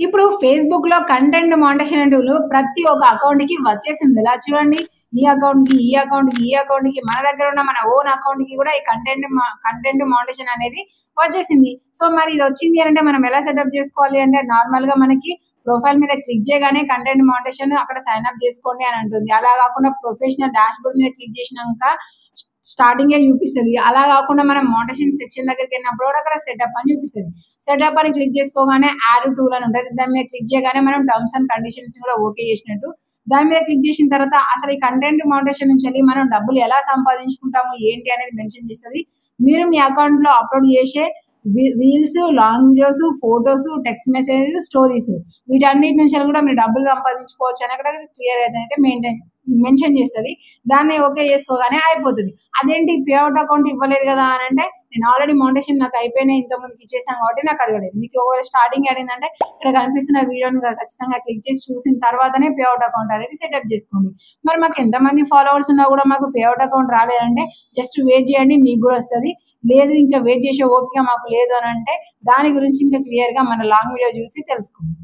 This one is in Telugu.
ఇప్పుడు ఫేస్‌బుక్‌లో కంటెంట్ మానిటైజేషన్ టూల్ ప్రతి ఒక్క అకౌంట్‌కి వచ్చేసింది. ఇలా చూడండి ఈ అకౌంట్‌కి, ఈ అకౌంట్‌కి, ఈ అకౌంట్‌కి మన దగ్గర ఉన్న మన ఓన్ అకౌంట్‌కి కూడా ఈ కంటెంట్ మానిటైజేషన్ అనేది వచ్చేసింది. సో, మరి ఇది వచ్చింది అనంటే మనం ఎలా సెటప్ చేసుకోవాలి అంటే నార్మల్‌గా మనకి ప్రొఫైల్ మీద క్లిక్ చేయగానే కంటెంట్ మానిటైజేషన్ అక్కడ సైన్ అప్ చేసుకోండి అని అంటుంది. అలా కాకుండా ప్రొఫెషనల్ డాష్‌బోర్డ్ మీద క్లిక్ చేసినంక స్టార్టింగే చూపిస్తది. అలా కాకుండా మనం మానిటైజేషన్ సెక్షన్ దగ్గరికెళ్ళినప్పుడు కూడా అక్కడ సెటప్ అని చూపిస్తది. సెటప్ అని క్లిక్ చేసుకోగానే యాడ్ టూల్ అని ఉంటది. దాని మీద క్లిక్ చేయగానే మనం టర్మ్స్ అండ్ కండిషన్స్ కూడా ఓకే చేసినట్టు. దాని మీద క్లిక్ చేసిన తర్వాత అసలు ఈ కంటెంట్ మానిటైజేషన్ నుంచి మనం డబ్బులు ఎలా సంపాదించుకుంటాము ఏంటి అనేది మెన్షన్ చేస్తది. మీరు మీ అకౌంట్‌లో అప్‌లోడ్ చేసే reels, long videos, photos, text messages, stories వీటన్నిటి నుంచి కూడా మీరు డబ్బులు సంపాదించుకోవచ్చు అని అక్కడ క్లియర్ అయితే మెన్షన్ చేస్తది. దాన్ని ఓకే చేసుకోగానే అయిపోతది. అదేంటి పే ఔట్ అకౌంట్ ఇవ్వలేదు కదా అని అంటే నేను ఆల్రెడీ మానిటైజేషన్ నాకు అయిపోయినాయి ఇంతకుముందుకి ఇచ్చేసాను కాబట్టి నాకు అడగలేదు. మీకు ఒకవేళ స్టార్టింగ్ అడిగిందంటే ఇక్కడ కనిపిస్తున్న వీడియోని ఖచ్చితంగా క్లిక్ చేసి చూసిన తర్వాతనే పే ఔట్ అకౌంట్ అనేది సెటప్ చేసుకోండి. మరి మాకు ఎంతమంది ఫాలోవర్స్ ఉన్నా కూడా మాకు పే ఔట్ అకౌంట్ రాలేదంటే జస్ట్ వెయిట్ చేయండి మీకు కూడా వస్తది. లేదు ఇంకా వెయిట్ చేసే ఓపిక మాకు లేదు అని అంటే దాని గురించి ఇంకా క్లియర్‌గా మన లాంగ్ వీడియో చూసి తెలుసుకోండి.